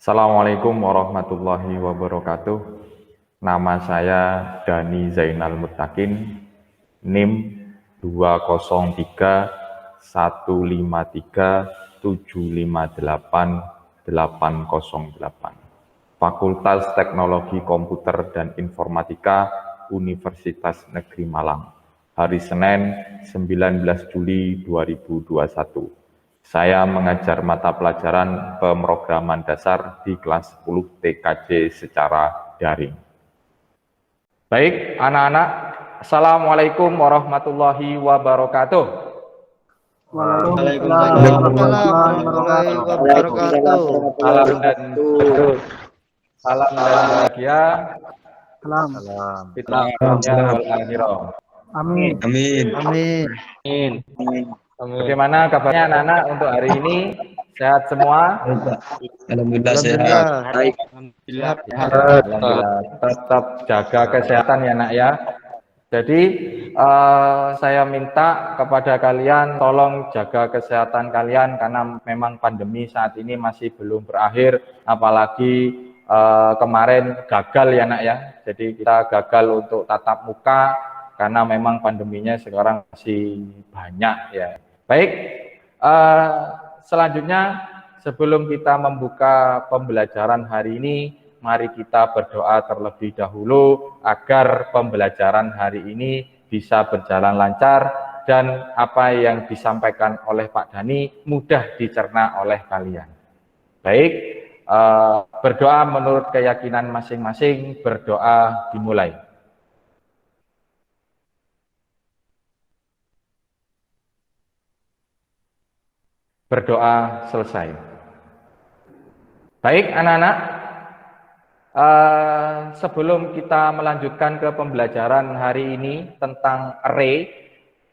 Assalamualaikum warahmatullahi wabarakatuh. Nama saya Dani Zainal Mutakin, NIM 203153758 Fakultas Teknologi Komputer dan Informatika Universitas Negeri Malang. Hari Senin 19 Juli 2021. Saya mengajar mata pelajaran pemrograman dasar di kelas 10 TKJ secara daring. Baik, anak-anak, Assalamualaikum warahmatullahi wabarakatuh. Waalaikumsalam warahmatullahi wabarakatuh. Salam dan bahagia. Salam. Fitnah dunia wal akhirah. Amin. Amin. Amin. Bagaimana kabarnya anak-anak untuk hari ini? Sehat semua? Alhamdulillah sehat. Baik. Alhamdulillah. Tetap jaga kesehatan ya nak ya. Jadi saya minta kepada kalian tolong jaga kesehatan kalian karena memang pandemi saat ini masih belum berakhir, apalagi kemarin gagal ya nak ya. Jadi kita gagal untuk tatap muka karena memang pandeminya sekarang masih banyak ya. Baik, selanjutnya sebelum kita membuka pembelajaran hari ini, mari kita berdoa terlebih dahulu agar pembelajaran hari ini bisa berjalan lancar dan apa yang disampaikan oleh Pak Dani mudah dicerna oleh kalian. Baik, berdoa menurut keyakinan masing-masing, berdoa dimulai. Berdoa selesai. Baik anak-anak, sebelum kita melanjutkan ke pembelajaran hari ini tentang array,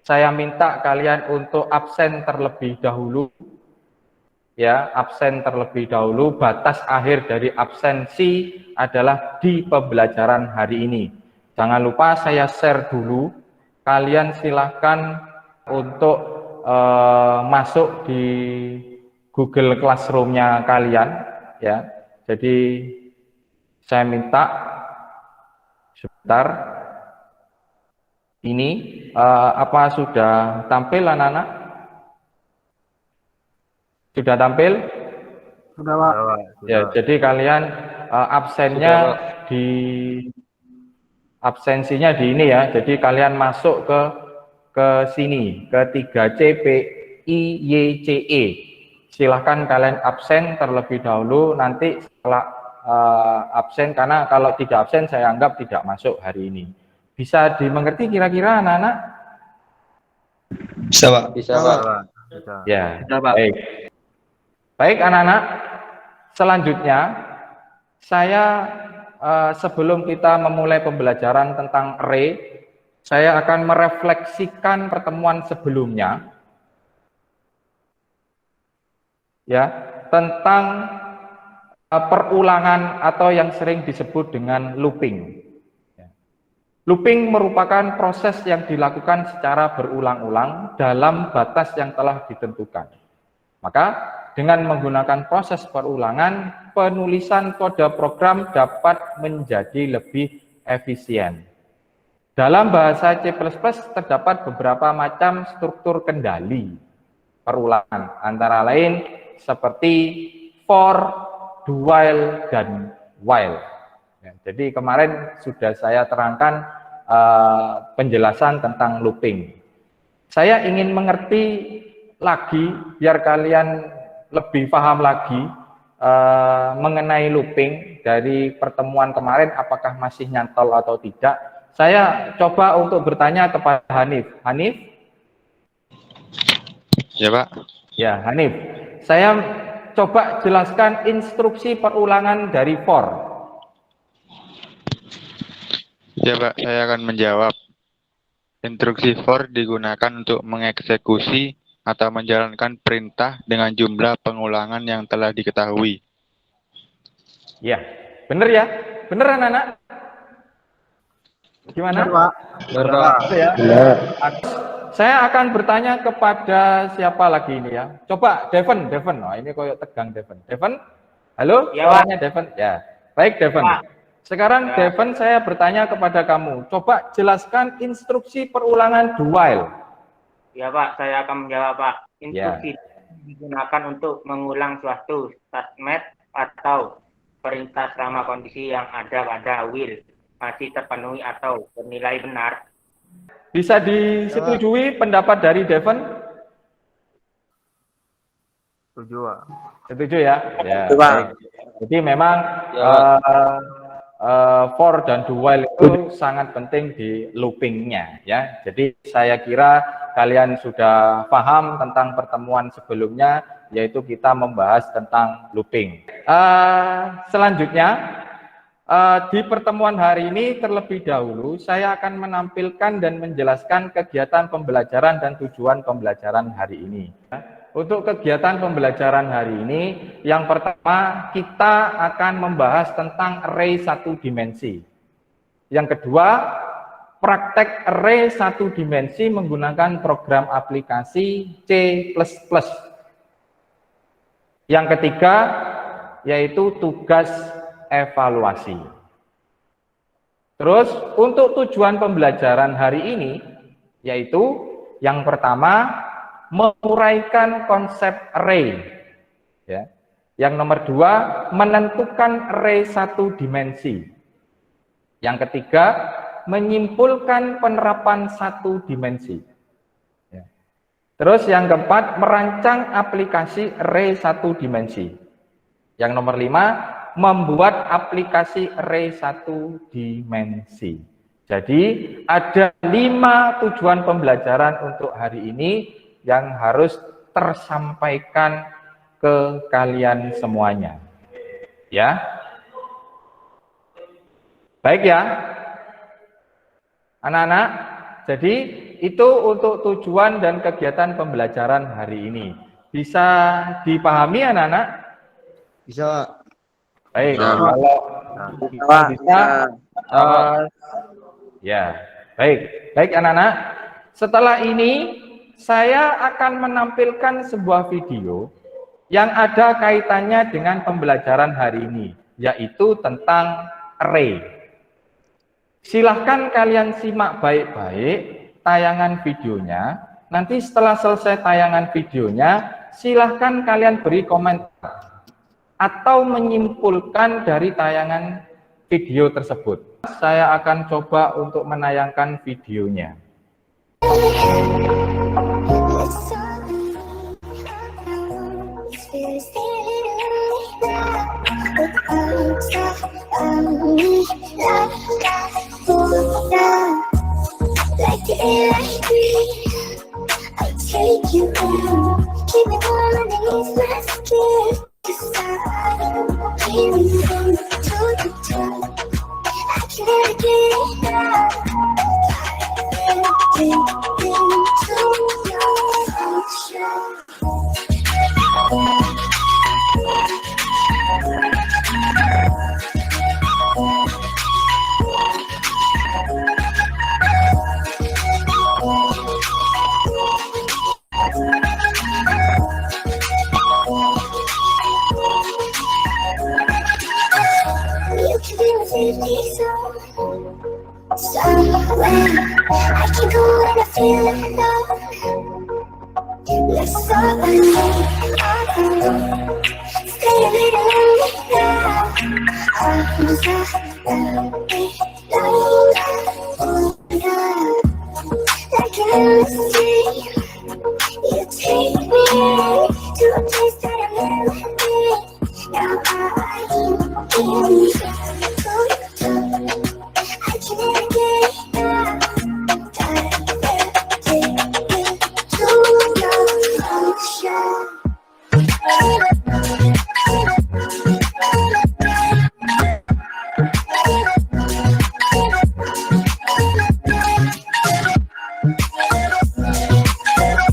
saya minta kalian untuk absen terlebih dahulu. Ya, absen terlebih dahulu. Batas akhir dari absensi adalah di pembelajaran hari ini. Jangan lupa saya share dulu. Kalian silahkan untuk masuk di Google Classroom-nya kalian, ya. Jadi saya minta sebentar. Ini apa sudah tampil anak-anak? Sudah tampil? Sudah, Pak. Ya, jadi kalian absennya di absensinya di ini ya. Jadi kalian masuk ke sini, ke 3CPIYCE. Silahkan kalian absen terlebih dahulu, nanti setelah absen, karena kalau tidak absen saya anggap tidak masuk hari ini. Bisa dimengerti kira-kira anak-anak? Bisa, Pak. Bisa, Pak. Ya, baik. Baik anak-anak, selanjutnya saya sebelum kita memulai pembelajaran tentang array, saya akan merefleksikan pertemuan sebelumnya ya tentang perulangan atau yang sering disebut dengan looping. Looping merupakan proses yang dilakukan secara berulang-ulang dalam batas yang telah ditentukan. Maka dengan menggunakan proses perulangan, penulisan kode program dapat menjadi lebih efisien. Dalam bahasa C++ terdapat beberapa macam struktur kendali perulangan, antara lain seperti for, do while, dan while. Ya, jadi kemarin sudah saya terangkan penjelasan tentang looping. Saya ingin mengerti lagi, biar kalian lebih paham lagi mengenai looping dari pertemuan kemarin, apakah masih nyantol atau tidak. Saya coba untuk bertanya kepada Hanif. Hanif? Ya, Pak. Ya, Hanif. Saya coba jelaskan instruksi perulangan dari for. Ya, Pak. Saya akan menjawab. Instruksi for digunakan untuk mengeksekusi atau menjalankan perintah dengan jumlah pengulangan yang telah diketahui. Ya, benar ya? Benar anak-anak? Gimana? Benar, Pak. Benar, ya. Benar. Saya akan bertanya kepada siapa lagi ini ya? Coba Devon. Oh, ini koyok tegang Devon. Devon, Halo, Ya, Pak. suaranya Devon. Ya, baik Devon. Pak. Sekarang Ya. Devon, saya bertanya kepada kamu. Coba jelaskan instruksi perulangan do while. Ya Pak, saya akan menjawab Pak. Ya. Instruksi digunakan untuk mengulang suatu statement atau perintah selama kondisi yang ada pada will masih terpenuhi atau bernilai benar. Bisa disetujui pendapat dari Devon? Setuju, Pak. Setuju ya? Ya, Setuju, Pak. baik. Jadi memang Ya, for dan do while itu sangat penting di loopingnya ya. Jadi saya kira kalian sudah paham tentang pertemuan sebelumnya, yaitu kita membahas tentang looping. Selanjutnya di pertemuan hari ini terlebih dahulu saya akan menampilkan dan menjelaskan kegiatan pembelajaran dan tujuan pembelajaran hari ini. Untuk kegiatan pembelajaran hari ini, yang pertama kita akan membahas tentang array satu dimensi. Yang kedua, praktek array satu dimensi menggunakan program aplikasi C++. Yang ketiga, yaitu tugas evaluasi. Terus, untuk tujuan pembelajaran hari ini, yaitu yang pertama, menguraikan konsep array. Ya. Yang nomor dua, menentukan array satu dimensi. Yang ketiga, menyimpulkan penerapan satu dimensi. Ya. Terus yang keempat, merancang aplikasi array satu dimensi. Yang nomor lima, membuat aplikasi array satu dimensi. Jadi ada 5 tujuan pembelajaran untuk hari ini yang harus tersampaikan ke kalian semuanya. Ya. Baik ya. Anak-anak, jadi itu untuk tujuan dan kegiatan pembelajaran hari ini. Bisa dipahami anak-anak? Bisa, Pak. Baik, Bisa. kalau bisa, ya, baik. Baik anak-anak, setelah ini saya akan menampilkan sebuah video yang ada kaitannya dengan pembelajaran hari ini, yaitu tentang array. Silahkan kalian simak baik-baik tayangan videonya. Nanti setelah selesai tayangan videonya, silahkan kalian beri komentar atau menyimpulkan dari tayangan video tersebut. Saya akan coba untuk menayangkan videonya.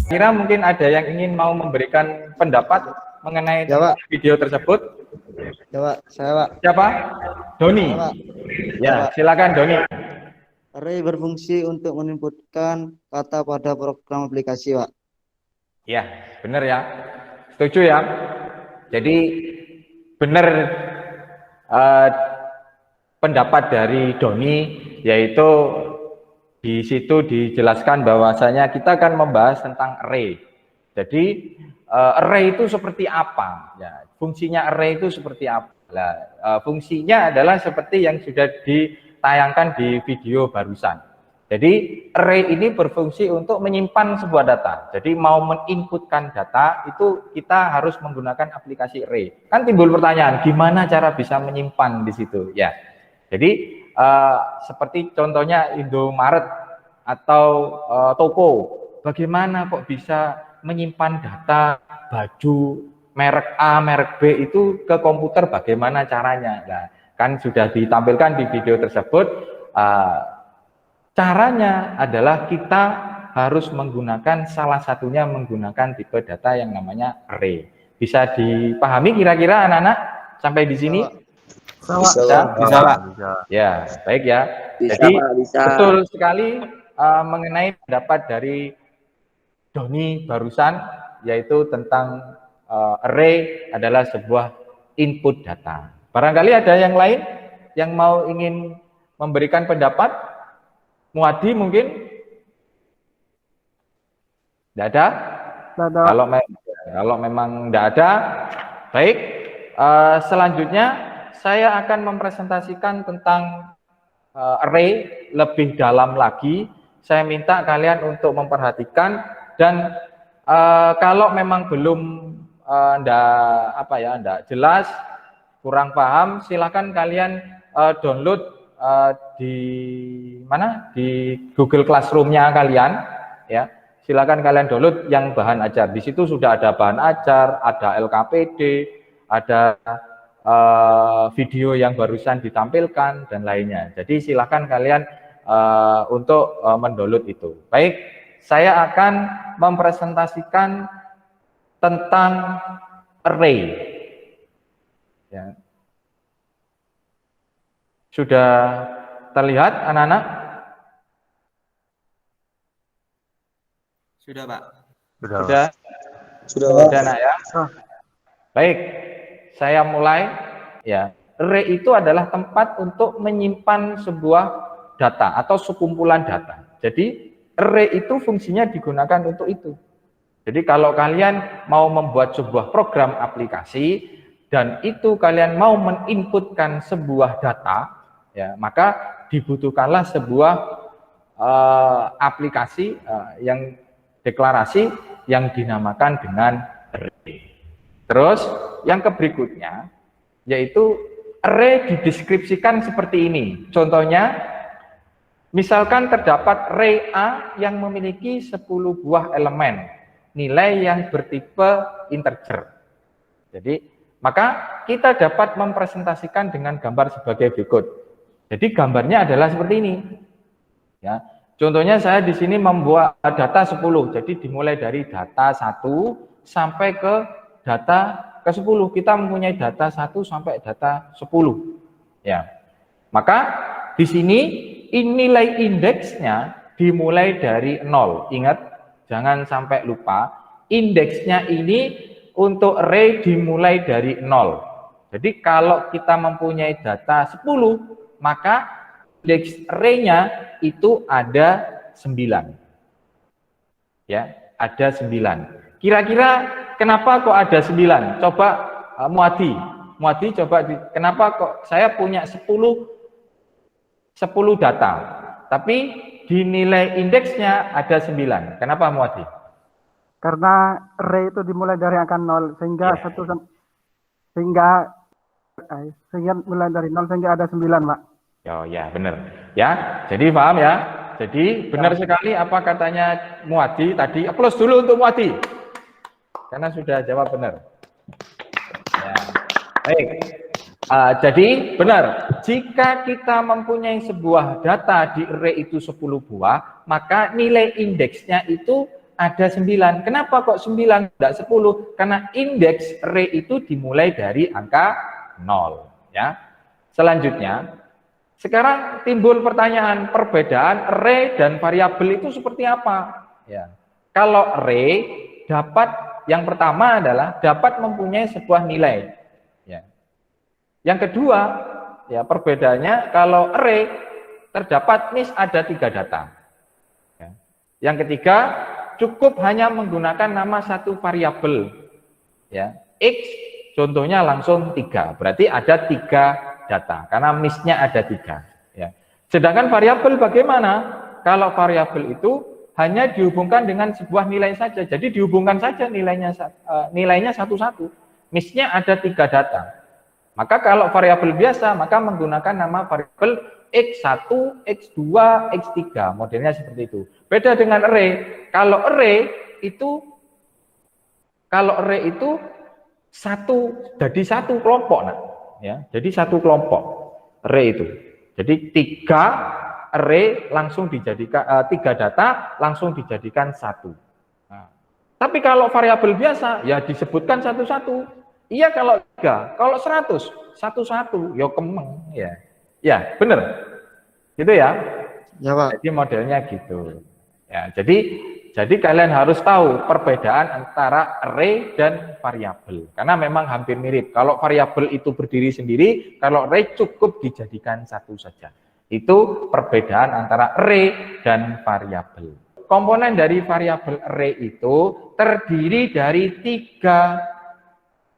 Kira mungkin ada yang ingin mau memberikan pendapat mengenai Ya, Pak. video tersebut. Ya, Pak. Saya, Pak. Siapa? Doni. Ya, Pak. Ya, silakan Doni. Array berfungsi untuk menginputkan kata pada program aplikasi, Pak. Ya, benar ya. Setuju ya. Jadi benar pendapat dari Doni, yaitu di situ dijelaskan bahwasanya kita akan membahas tentang array. Jadi array itu seperti apa? Ya, fungsinya array itu seperti apa? Nah, fungsinya adalah seperti yang sudah ditayangkan di video barusan. Jadi array ini berfungsi untuk menyimpan sebuah data. Jadi mau menginputkan data itu kita harus menggunakan aplikasi array. Kan timbul pertanyaan, gimana cara bisa menyimpan di situ? Ya, jadi seperti contohnya Indomaret atau toko, bagaimana kok bisa menyimpan data baju merek A, merek B itu ke komputer, bagaimana caranya? Nah, kan sudah ditampilkan di video tersebut. Caranya adalah kita harus menggunakan salah satunya menggunakan tipe data yang namanya array. Bisa dipahami kira-kira anak-anak sampai di sini? Bisa, Pak. Ya, baik ya. Jadi betul sekali mengenai pendapat dari Doni barusan, yaitu tentang array adalah sebuah input data. Barangkali ada yang lain yang mau ingin memberikan pendapat? Muadi mungkin? Tidak ada? Kalau memang tidak ada, baik. Selanjutnya saya akan mempresentasikan tentang array lebih dalam lagi. Saya minta kalian untuk memperhatikan dan kalau memang belum enggak jelas, kurang paham, silakan kalian download di mana? Di Google Classroom-nya kalian, ya. Silakan kalian download yang bahan ajar. Di situ sudah ada bahan ajar, ada LKPD, ada video yang barusan ditampilkan dan lainnya. Jadi silakan kalian untuk mendownload itu. Baik, saya akan mempresentasikan tentang array. Ya. Sudah terlihat anak-anak? Sudah, Pak. Sudah nak ya. Baik, saya mulai. Ya, array itu adalah tempat untuk menyimpan sebuah data atau sekumpulan data. Jadi array itu fungsinya digunakan untuk itu. Jadi kalau kalian mau membuat sebuah program aplikasi dan itu kalian mau menginputkan sebuah data, ya, maka dibutuhkanlah sebuah aplikasi yang deklarasi yang dinamakan dengan array. Terus yang berikutnya yaitu array dideskripsikan seperti ini. Contohnya, misalkan terdapat array A yang memiliki 10 buah elemen, nilai yang bertipe integer. Jadi, maka kita dapat mempresentasikan dengan gambar sebagai berikut. Jadi gambarnya adalah seperti ini. Ya, contohnya saya di sini membuat data 10. Jadi dimulai dari data 1 sampai ke data ke 10. Kita mempunyai data 1 sampai data 10. Ya. Maka di sini nilai indeksnya dimulai dari 0. Ingat, jangan sampai lupa, indeksnya ini untuk array dimulai dari 0. Jadi kalau kita mempunyai data 10, maka indeks array-nya itu ada 9. Ya, ada 9. Kira-kira kenapa kok ada 9? Coba Muadi coba kenapa kok saya punya 10 data, tapi di nilai indeksnya ada 9. Kenapa Muadi? Karena array itu dimulai dari angka 0 sehingga sehingga mulai dari 0 sehingga ada 9, Pak. Oh ya, benar. Ya, jadi paham ya. Jadi benar sekali apa katanya Muadi tadi. Aplaus dulu untuk Muadi. Karena sudah jawab benar. Ya. Baik. Jadi benar, jika kita mempunyai sebuah data di array itu 10 buah, maka nilai indeksnya itu ada 9. Kenapa kok 9 tidak 10? Karena indeks array itu dimulai dari angka 0. Ya. Selanjutnya, sekarang timbul pertanyaan, perbedaan array dan variabel itu seperti apa? Ya. Kalau array dapat, yang pertama adalah dapat mempunyai sebuah nilai. Ya. Yang kedua, ya perbedaannya kalau array terdapat nis ada 3 data. Ya. Yang ketiga, cukup hanya menggunakan nama satu variabel. Ya, X contohnya langsung 3, berarti ada 3 data karena misnya ada 3. Ya. Sedangkan variabel bagaimana? Kalau variabel itu hanya dihubungkan dengan sebuah nilai saja, jadi dihubungkan saja nilainya satu-satu. Misnya ada 3 data. Maka kalau variabel biasa, maka menggunakan nama variabel X1, X2, X3, modelnya seperti itu. Beda dengan array. Kalau array itu jadi satu kelompok, nah, ya. Jadi satu kelompok array itu. Jadi 3 array langsung dijadikan 3 data langsung dijadikan satu. Nah, tapi kalau variabel biasa ya disebutkan satu-satu. Iya kalau 3, kalau 100 satu-satu, ya kemeng ya. Ya, benar. Gitu ya. Ya, Pak. Jadi modelnya gitu. Ya, jadi kalian harus tahu perbedaan antara array dan variabel. Karena memang hampir mirip. Kalau variabel itu berdiri sendiri, kalau array cukup dijadikan satu saja. Itu perbedaan antara array dan variabel. Komponen dari variabel array itu terdiri dari 3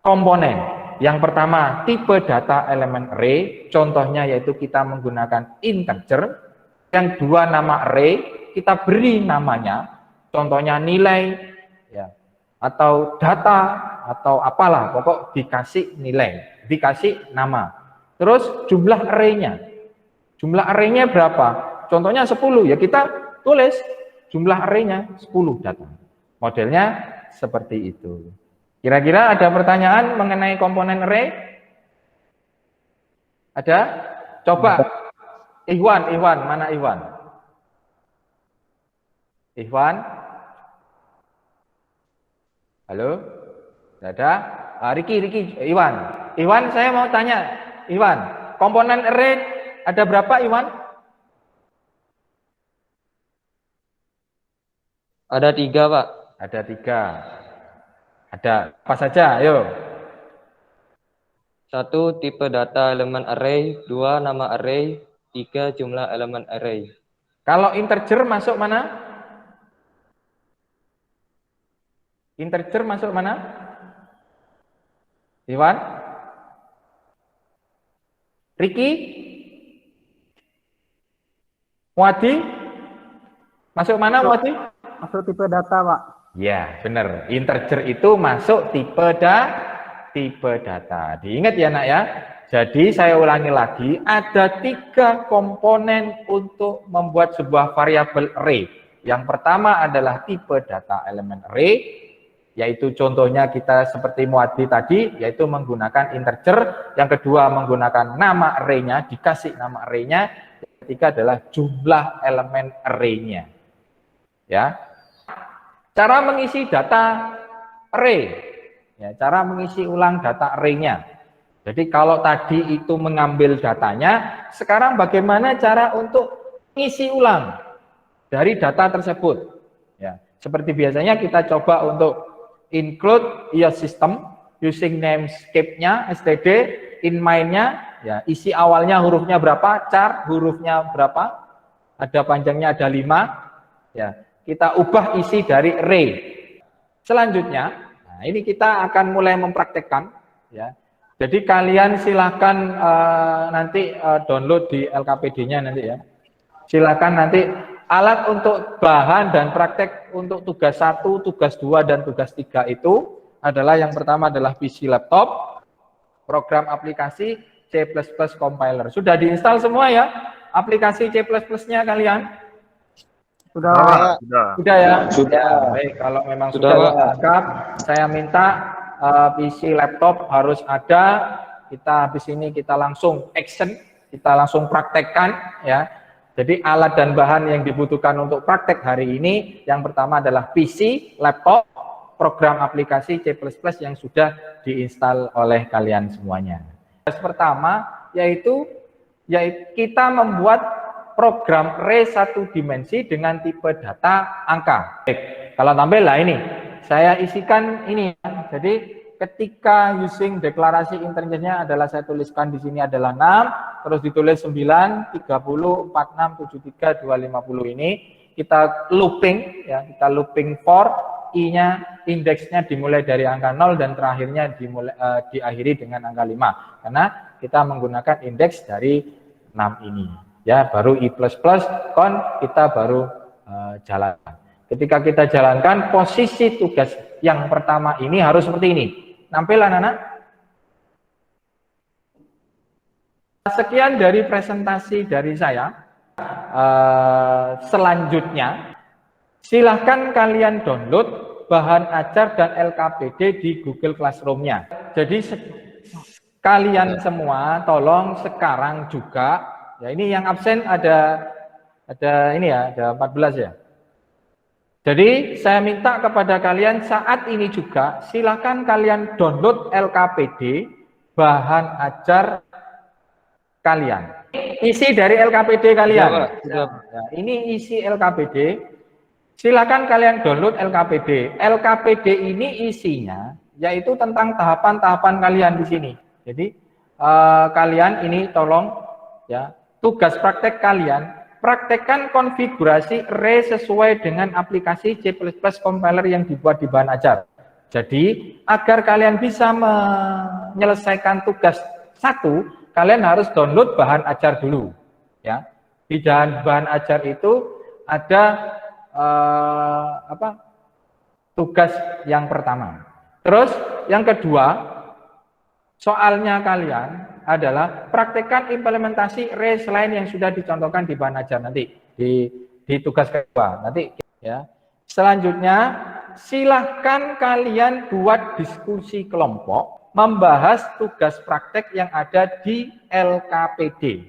komponen. Yang pertama, tipe data elemen array, contohnya yaitu kita menggunakan integer. Yang kedua, nama array, kita beri namanya, contohnya nilai, ya, atau data, atau apalah, pokok dikasih nilai, dikasih nama. Terus jumlah array-nya. Jumlah array-nya berapa? Contohnya 10, ya kita tulis jumlah array-nya 10 data. Modelnya seperti itu. Kira-kira ada pertanyaan mengenai komponen array? Ada? Coba. Ikhwan, mana Ikhwan? Ikhwan? Halo? Tidak ada? Riki, Iwan. Iwan, saya mau tanya. Iwan, komponen array ada berapa, Iwan? Ada 3, Pak. Ada 3. Ada apa saja? Ayo. 1. Tipe data elemen array. 2. Nama array. 3. Jumlah elemen array. Kalau integer masuk mana? Integer masuk mana? Iwan? Riki? Muadi? Masuk mana, Muadi? Masuk tipe data, Pak. Ya, benar. Integer itu masuk tipe data. Diingat ya, Nak ya. Jadi saya ulangi lagi, ada 3 komponen untuk membuat sebuah variabel array. Yang pertama adalah tipe data elemen array, yaitu contohnya kita seperti Muadi tadi, yaitu menggunakan integer. Yang kedua menggunakan nama array-nya, dikasih nama array-nya. Yang ketiga adalah jumlah elemen array-nya. Ya. Cara mengisi data array, ya, cara mengisi ulang data array-nya. Jadi kalau tadi itu mengambil datanya, sekarang bagaimana cara untuk mengisi ulang dari data tersebut? Ya, seperti biasanya kita coba untuk include your system using namescape-nya, std, in main-nya, ya, isi awalnya hurufnya berapa, char hurufnya berapa, ada panjangnya ada 5, ya. Kita ubah isi dari array. Selanjutnya, nah ini kita akan mulai mempraktekkan. Ya. Jadi kalian silakan nanti download di LKPD-nya nanti ya. Silakan nanti alat untuk bahan dan praktek untuk tugas 1, tugas 2, dan tugas 3 itu adalah yang pertama adalah PC laptop, program aplikasi C++ compiler. Sudah diinstal semua ya aplikasi C++-nya kalian? Sudah, Pak. Sudah ya? Sudah. Baik, kalau memang sudah lengkap, saya minta PC laptop harus ada. Kita habis ini kita langsung action, kita langsung praktekkan ya. Jadi alat dan bahan yang dibutuhkan untuk praktek hari ini, yang pertama adalah PC laptop, program aplikasi C++ yang sudah diinstal oleh kalian semuanya. Yang pertama yaitu kita membuat program array 1 dimensi dengan tipe data angka. Baik, kalau tampil lah ini, saya isikan ini. Jadi ketika using deklarasi internetnya adalah saya tuliskan di sini adalah 6, terus ditulis 9, 30, 46, 73, 250 ini kita looping ya, kita looping for I-nya indeksnya dimulai dari angka 0 dan terakhirnya diakhiri dengan angka 5 karena kita menggunakan indeks dari 6 ini ya, baru I++ kon kita baru jalankan. Ketika kita jalankan posisi tugas yang pertama ini harus seperti ini. Nampil anak-anak? Sekian dari presentasi dari saya. Selanjutnya, silahkan kalian download bahan ajar dan LKPD di Google Classroom-nya. Jadi kalian semua tolong sekarang juga, ya ini yang absen ada ini ya, ada 14 ya. Jadi saya minta kepada kalian saat ini juga silakan kalian download LKPD bahan ajar kalian. Isi dari LKPD kalian. Ya, ini isi LKPD. Silakan kalian download LKPD. LKPD ini isinya yaitu tentang tahapan-tahapan kalian di sini. Jadi kalian ini tolong ya, tugas praktek kalian praktekkan konfigurasi array sesuai dengan aplikasi C++ compiler yang dibuat di bahan ajar. Jadi, agar kalian bisa menyelesaikan tugas 1, kalian harus download bahan ajar dulu. Ya, di bahan ajar itu ada tugas yang pertama. Terus, yang kedua, soalnya kalian adalah praktekkan implementasi array selain yang sudah dicontohkan di bahan ajar nanti di tugas kedua nanti ya. Selanjutnya silahkan kalian buat diskusi kelompok membahas tugas praktek yang ada di LKPD.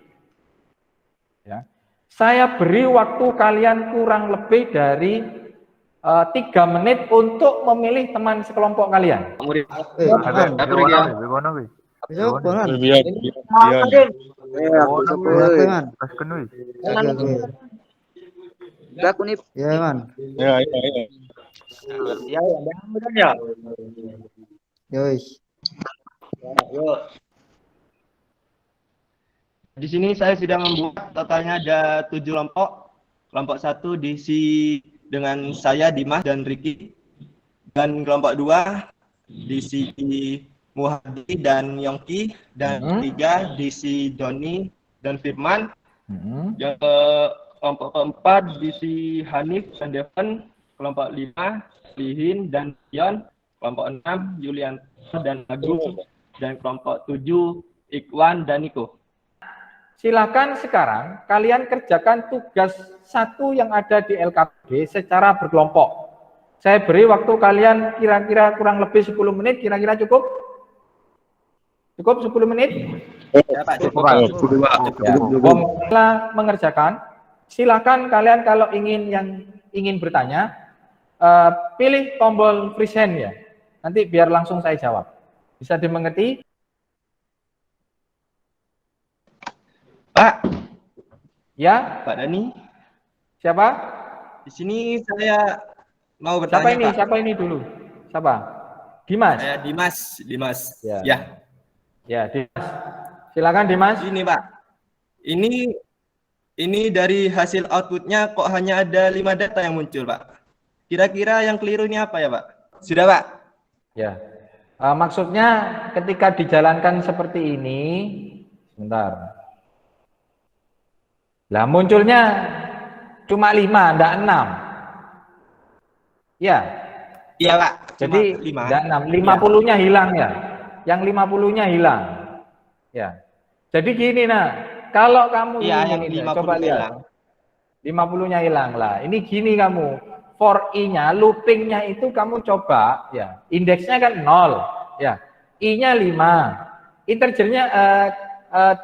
Ya. Saya beri waktu kalian kurang lebih dari 3 menit untuk memilih teman sekelompok kalian. Di sini saya sudah membuat totalnya ada 7 kelompok. Kelompok 1 diisi dengan saya, Dimas dan Riki. Dan kelompok 2 diisi Muhadi dan Yongki, dan 3 diisi Doni dan Firman. Yang kelompok keempat diisi Hanif dan Devon. Kelompok 5 Lihin dan Yon. Kelompok 6 Yulianto dan Agung. Dan kelompok 7 Ikhwan dan Niko. Silakan sekarang kalian kerjakan tugas 1 yang ada di LKPD secara berkelompok. Saya beri waktu kalian kira-kira kurang lebih 10 menit, kira-kira cukup? Cukup 10 menit? Ya, Pak, cukup. Setelah mengerjakan, silakan kalian kalau ingin bertanya, pilih tombol raise hand ya. Nanti biar langsung saya jawab. Bisa dimengerti? Pak. Ya. Pak Dani. Siapa? Di sini saya mau bertanya, Pak. Siapa ini dulu? Siapa? Dimas. Saya Dimas. Ya. Ya. Ya, Dimas. Silakan Dimas. Ini, Pak. Ini dari hasil outputnya kok hanya ada 5 data yang muncul, Pak. Kira-kira yang keliru ini apa ya, Pak? Sudah, Pak? Ya. Maksudnya ketika dijalankan seperti ini, sebentar. Lah munculnya cuma 5, enggak 6. Ya. Iya, Pak. Jadi enggak 6, 50-nya hilang ya. Yang 50-nya hilang. Ya. Jadi gini kalau kamu ini coba lihat. 50-nya hilang lah. Ini gini kamu. For I-nya, looping-nya itu kamu coba ya. Indeksnya kan 0, ya. I-nya 5. Integernya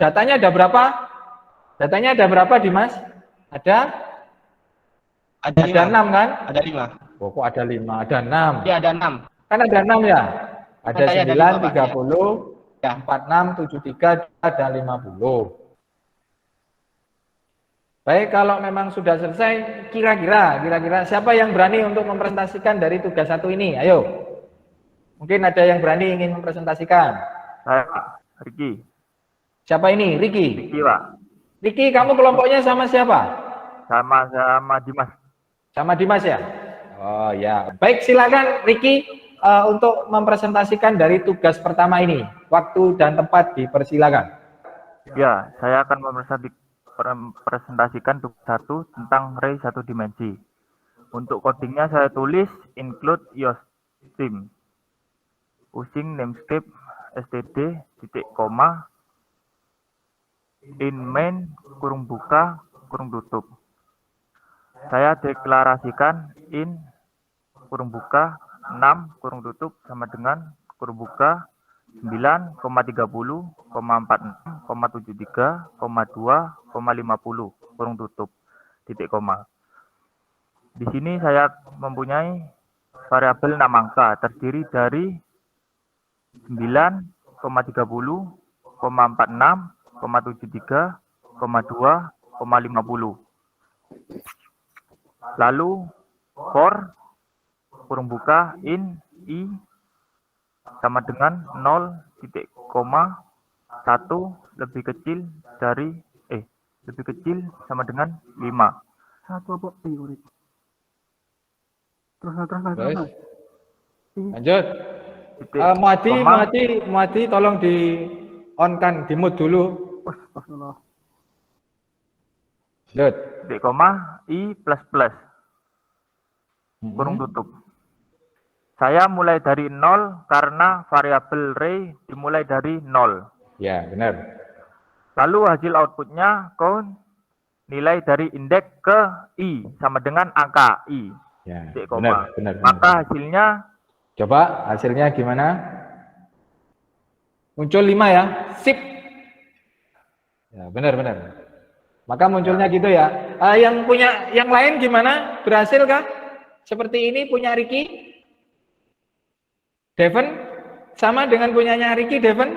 datanya ada berapa? Datanya ada berapa, Dimas? Ada 6 kan? Ada 5. Oh, kok ada 5? Ada 6. Iya, ada 6. Kan ada 6 ya? Ada 9, 30, ya. 46, 73, dan 50. Baik, kalau memang sudah selesai, kira-kira siapa yang berani untuk mempresentasikan dari tugas 1 ini? Ayo. Mungkin ada yang berani ingin mempresentasikan. Saya, Riki. Siapa ini? Riki. Riki, Pak. Riki, kamu kelompoknya sama siapa? Sama Dimas. Sama Dimas ya? Oh ya. Baik, silakan Riki untuk mempresentasikan dari tugas pertama ini. Waktu dan tempat dipersilakan. Ya, saya akan mempresentasikan tugas 1 tentang ray satu dimensi. Untuk codingnya saya tulis include your stream. Using namespace std titik koma in main kurung buka kurung tutup. Saya deklarasikan in kurung buka 6 kurung tutup sama dengan kurung buka 9,30,46,73,2,50 kurung tutup titik koma. Di sini saya mempunyai variabel 6 angka terdiri dari 9,30,46,73,2,50. Lalu for kurung buka in i sama dengan 0,1 lebih kecil dari lebih kecil sama dengan 5. Satu apa? Terus. Lanjut. Titik koma. Muadi, tolong di on kan, di mute dulu. Astagfirullah. Lanjut. Titik koma i plus plus kurung tutup. Saya mulai dari 0 karena variabel ray dimulai dari 0. Ya, benar. Lalu hasil outputnya count nilai dari indeks ke i sama dengan angka i. Ya, Titik koma. benar. Maka hasilnya Coba hasilnya gimana? Muncul 5 ya. Sip. Ya, benar. Maka munculnya gitu ya. Yang punya yang lain gimana? Berhasil kah? Seperti ini punya Riki? Devon? Sama dengan punyanya Riki, Devon?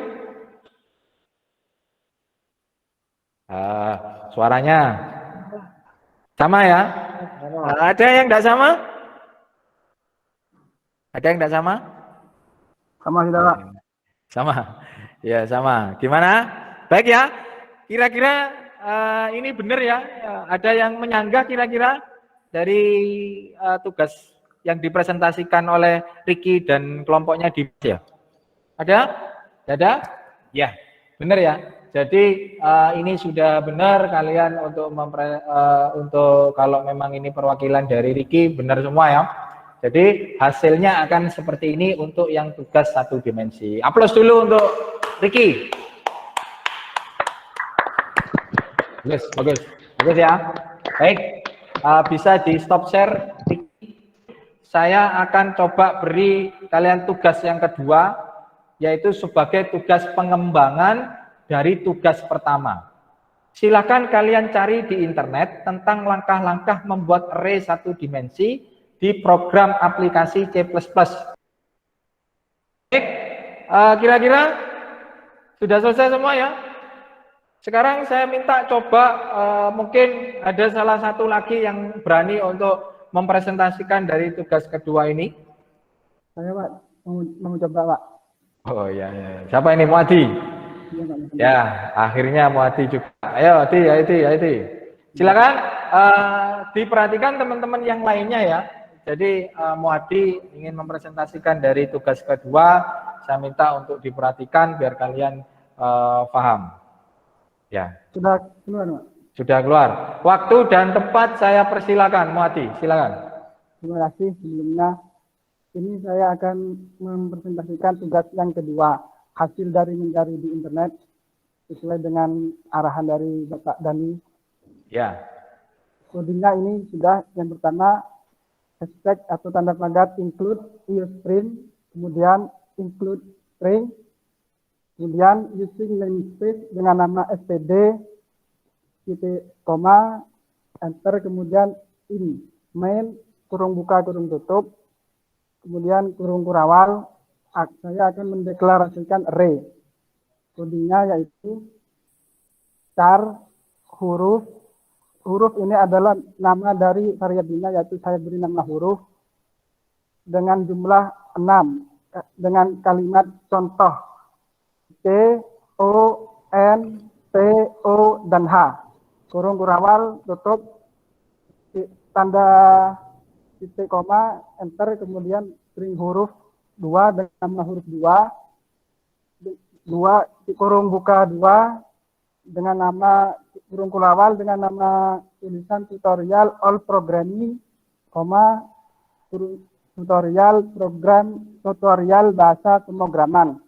Suaranya sama ya? Ada yang tidak sama? Ada yang tidak sama? Sama tidak, Pak? Sama. Ya, sama. Gimana? Baik ya. Kira-kira ini benar ya? Ada yang menyanggah kira-kira dari tugas yang dipresentasikan oleh Riki dan kelompoknya di ya? Ada? Ada? Ya, benar ya. Jadi ini sudah benar kalian untuk untuk kalau memang ini perwakilan dari Riki benar semua ya. Jadi hasilnya akan seperti ini untuk yang tugas satu dimensi. Aplaus dulu untuk Riki. Bagus ya. Baik, bisa di stop share. Saya akan coba beri kalian tugas yang kedua, yaitu sebagai tugas pengembangan dari tugas pertama. Silakan kalian cari di internet tentang langkah-langkah membuat array satu dimensi di program aplikasi C++. Baik, kira-kira sudah selesai semua ya? Sekarang saya minta coba mungkin ada salah satu lagi yang berani untuk mempresentasikan dari tugas kedua ini. Saya, Pak, mau coba, Pak. Oh ya. Siapa ini? Muadi? Iya, Pak. Ya, akhirnya Muadi juga. Ayo, Ati. Silakan diperhatikan teman-teman yang lainnya ya. Jadi Muadi ingin mempresentasikan dari tugas kedua, saya minta untuk diperhatikan biar kalian paham. Ya. Sudah keluar, Pak? Sudah keluar. Waktu dan tempat saya persilakan, Muadi, silakan. Terima kasih. Sebelumnya, ini saya akan mempresentasikan tugas yang kedua, hasil dari mencari di internet, sesuai dengan arahan dari Bapak Dani. Ya. Codingnya ini sudah yang pertama, hashtag atau tanda pagar include string, kemudian include string, kemudian using namespace dengan nama std, titik koma, enter, kemudian in main kurung buka kurung tutup, kemudian kurung kurawal. Saya akan mendeklarasikan array. Codingnya yaitu char huruf. Huruf ini adalah nama dari variabelnya, yaitu saya beri nama huruf dengan jumlah 6. dengan kalimat contoh C, O, N, T, O, dan H. Kurung kurawal, tutup, tanda titik koma, enter, kemudian string huruf 2 dengan nama huruf 2, kurung buka 2 dengan nama kurung kurawal dengan nama tulisan tutorial all programming, koma, tutorial program tutorial bahasa pemrograman.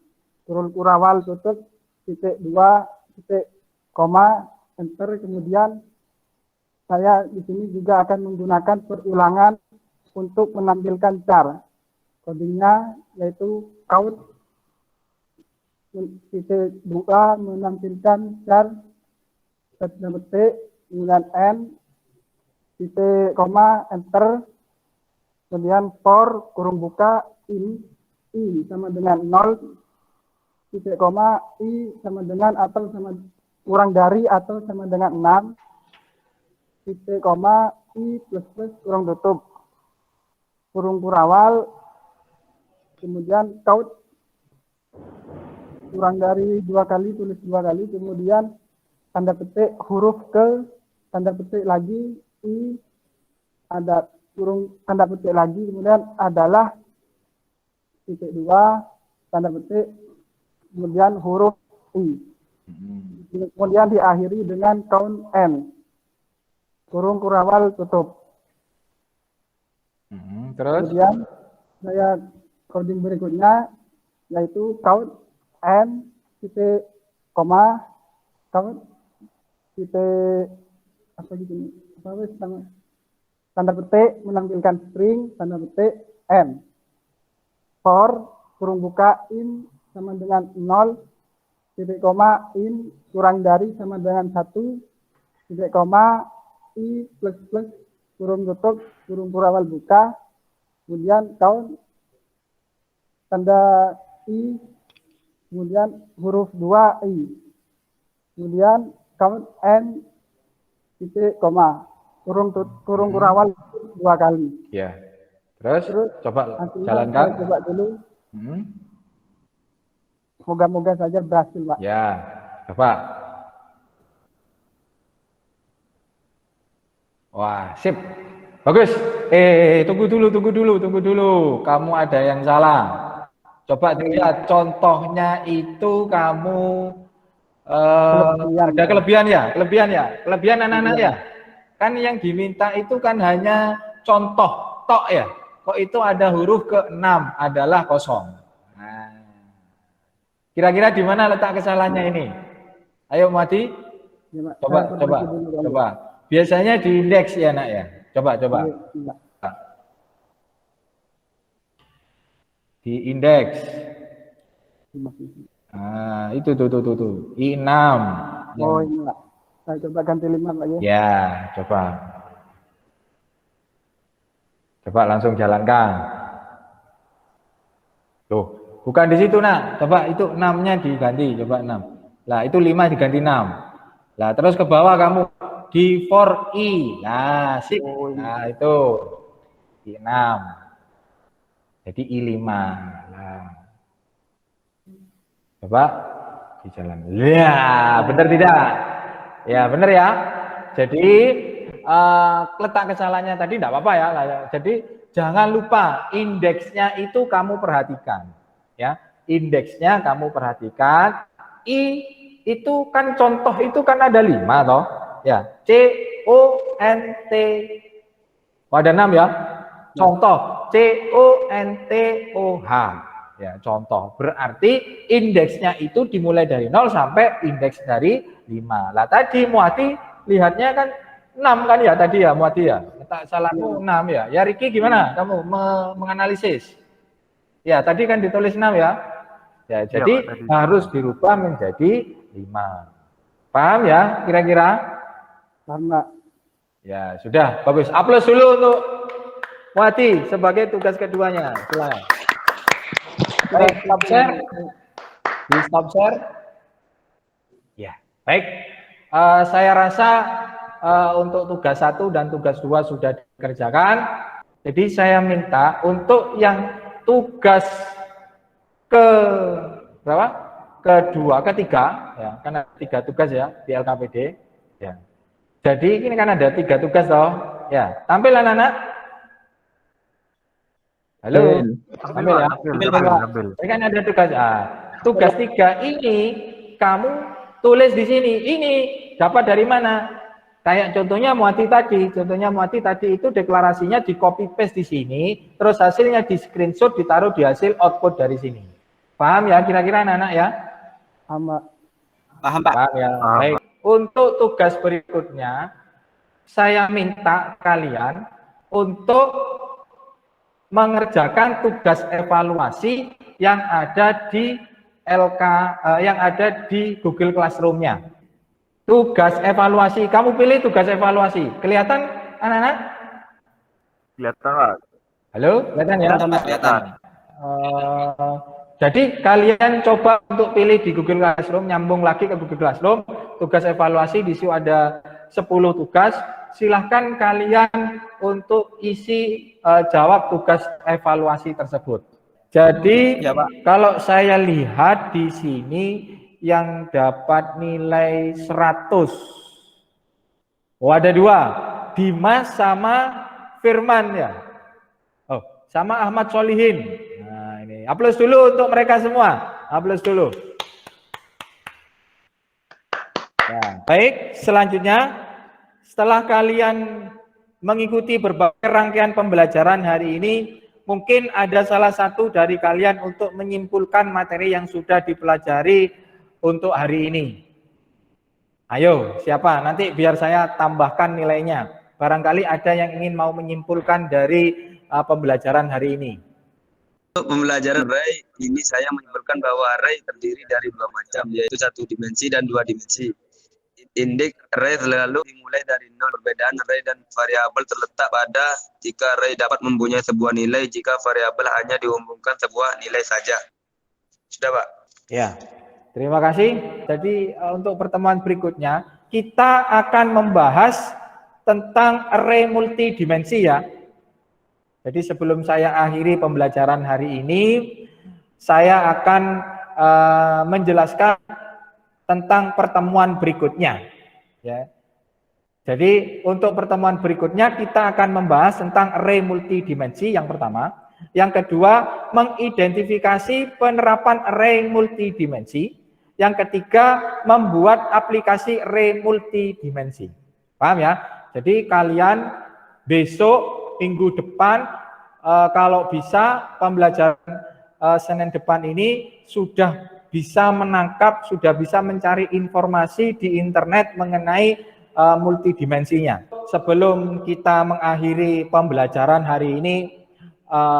Kurung kurawal tutup, titik 2, titik koma, enter, kemudian saya di sini juga akan menggunakan perulangan untuk menampilkan char. Codingnya yaitu count titik 2 menampilkan char petik, kemudian N, titik koma, enter, kemudian for, kurung buka, I sama dengan 0, titik koma, I sama dengan atau sama kurang dari atau sama dengan 6, titik koma, I plus plus, kurung tutup, kurung kurawal, kemudian count, kurang dari 2 kali, tulis 2 kali, kemudian tanda petik huruf ke, tanda petik lagi, I, ada kurung tanda petik lagi, kemudian adalah titik 2, tanda petik, kemudian huruf I. Kemudian diakhiri dengan count N. Kurung kurawal tutup. Terus? Kemudian saya coding berikutnya, yaitu count N, titik koma, count, titik apa gitu, tanda petik menampilkan string, tanda petik N, for, kurung buka, in sama dengan 0, titik koma, in kurang dari sama dengan 1, titik koma, I plus plus, kurung tutup, kurung kurawal buka, kemudian count, tanda I, kemudian huruf 2 I, kemudian count N, titik koma, kurung kurawal 2 kali. Ya. Terus coba hasilnya jalankan. saya coba dulu. Moga-moga saja berhasil, Pak. Ya, coba. Wah, sip. Bagus. Tunggu dulu. Kamu ada yang salah. Coba dilihat contohnya itu kamu ada kelebihan ya? Kelebihan anak-anak ya? Kan yang diminta itu kan hanya contoh tok ya. Kok itu ada huruf ke-6 adalah kosong. Nah, kira-kira di mana letak kesalahannya ini? Ayo Mati. Ya, Coba. Biasanya di indeks ya nak ya. Coba. Ya. Di indeks. Nah, itu tuh. I6. Oh, ini Pak. Saya coba ganti 5 Pak ya. Ya, coba. Coba langsung jalankan. Loh, bukan di situ nak. Coba itu 6-nya diganti, coba 6. Lah, itu 5 diganti 6. Lah, terus ke bawah kamu di for I. Nah, sip. Nah, itu I6. Jadi I5. Nah. Coba dijalan. Ya, benar tidak? Ya, benar ya. Jadi letak kesalahannya tadi tidak apa-apa ya. Jadi jangan lupa indeksnya itu kamu perhatikan. Ya, indeksnya kamu perhatikan. I itu kan contoh itu kan ada 5 toh. Ya, C O N T. Ada 6 ya. Contoh C O N T O H. Ya, contoh. Berarti indeksnya itu dimulai dari 0 sampai indeks dari 5. Lah tadi Muati lihatnya kan 6 kan ya tadi ya Muati ya. Letak salahmu 6 ya. Ya Riki gimana kamu menganalisis? Ya, tadi kan ditulis 6 ya. Ya, jadi harus dirubah menjadi 5. Paham ya kira-kira? Paham, Pak. Ya, sudah. Bagus. Aplaus dulu untuk Muati sebagai tugas keduanya. Silakan. Baik, stop share. Di stop share. Ya, baik. Saya rasa untuk tugas 1 dan tugas 2 sudah dikerjakan. Jadi saya minta untuk yang tugas ke berapa? Kedua, ketiga, ya, kan ada 3 tugas ya di LKPD. Ya. Jadi ini kan ada 3 tugas toh. Ya, tampil anak-anak. Halo, tampil ya. Ambil. Ini kan ada tugas. Tugas 3 ini kamu tulis di sini. Ini dapat dari mana? Kayak contohnya Muati tadi itu deklarasinya di copy paste di sini, terus hasilnya di screenshot ditaruh di hasil output dari sini. Paham ya kira-kira anak-anak ya? Paham, Pak. Paham ya. Baik. Untuk tugas berikutnya, saya minta kalian untuk mengerjakan tugas evaluasi yang ada di yang ada di Google Classroom-nya. Tugas evaluasi, kamu pilih tugas evaluasi. Kelihatan anak-anak? Kelihatan, Pak. Halo, kelihatan ya? Kelihatan. Jadi kalian coba untuk pilih di Google Classroom, nyambung lagi ke Google Classroom, tugas evaluasi di situ ada 10 tugas. Silahkan kalian untuk isi jawab tugas evaluasi tersebut. Jadi Ya, Pak. kalau saya lihat di sini yang dapat nilai 100. Oh, ada 2, Dimas sama Firman ya. Oh, sama Ahmad Solihin. Nah, ini aplaus dulu untuk mereka semua. Aplaus dulu. Ya, baik, selanjutnya setelah kalian mengikuti berbagai rangkaian pembelajaran hari ini, mungkin ada salah satu dari kalian untuk menyimpulkan materi yang sudah dipelajari untuk hari ini. Ayo, siapa? Nanti biar saya tambahkan nilainya. Barangkali ada yang ingin mau menyimpulkan dari pembelajaran hari ini. Untuk pembelajaran array ini saya menyimpulkan bahwa array terdiri dari 2 macam, yaitu 1 dimensi dan 2 dimensi. Indeks array selalu dimulai dari 0. Perbedaan array dan variabel terletak pada jika array dapat mempunyai sebuah nilai, jika variabel hanya dihubungkan sebuah nilai saja. Sudah, Pak? Ya, terima kasih. Jadi untuk pertemuan berikutnya kita akan membahas tentang array multidimensi ya. Jadi sebelum saya akhiri pembelajaran hari ini, saya akan menjelaskan tentang pertemuan berikutnya. Ya. Jadi untuk pertemuan berikutnya kita akan membahas tentang array multidimensi yang pertama. Yang kedua, mengidentifikasi penerapan array multidimensi. Yang ketiga, membuat aplikasi array multidimensi. Paham ya? Jadi kalian besok, minggu depan, kalau bisa pembelajaran Senin depan ini sudah bisa menangkap, sudah bisa mencari informasi di internet mengenai multidimensinya. Sebelum kita mengakhiri pembelajaran hari ini,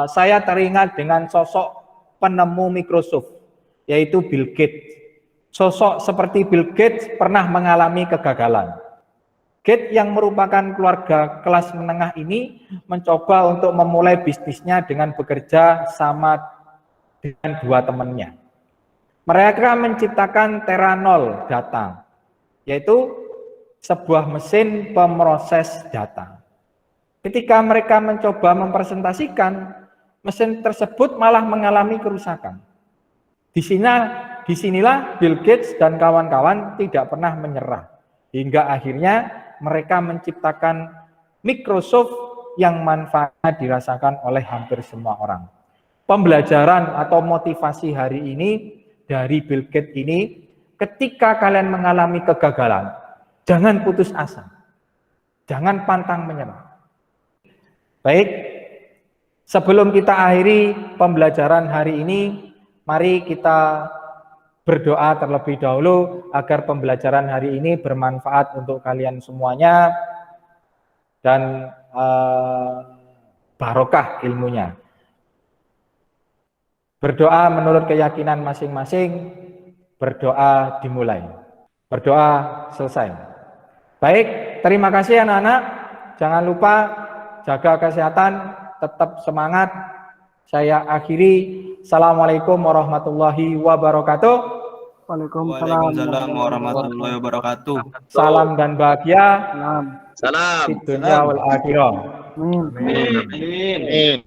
saya teringat dengan sosok penemu Microsoft, yaitu Bill Gates. Sosok seperti Bill Gates pernah mengalami kegagalan. Gates yang merupakan keluarga kelas menengah ini mencoba untuk memulai bisnisnya dengan bekerja sama dengan 2 temannya. Mereka menciptakan Theranol data, yaitu sebuah mesin pemroses data. Ketika mereka mencoba mempresentasikan, mesin tersebut malah mengalami kerusakan. Disinilah Bill Gates dan kawan-kawan tidak pernah menyerah. Hingga akhirnya mereka menciptakan Microsoft yang manfaatnya dirasakan oleh hampir semua orang. Pembelajaran atau motivasi hari ini dari Bill Gates ini, ketika kalian mengalami kegagalan, jangan putus asa. Jangan pantang menyerah. Baik, sebelum kita akhiri pembelajaran hari ini, mari kita berdoa terlebih dahulu agar pembelajaran hari ini bermanfaat untuk kalian semuanya dan barokah ilmunya. Berdoa menurut keyakinan masing-masing, berdoa dimulai. Berdoa selesai. Baik, terima kasih anak-anak. Jangan lupa jaga kesehatan, tetap semangat. Saya akhiri. Assalamualaikum warahmatullahi wabarakatuh. Waalaikumsalam warahmatullahi wabarakatuh. Salam dan bahagia. Salam. Di dunia wal akhirah. Amin. Amin.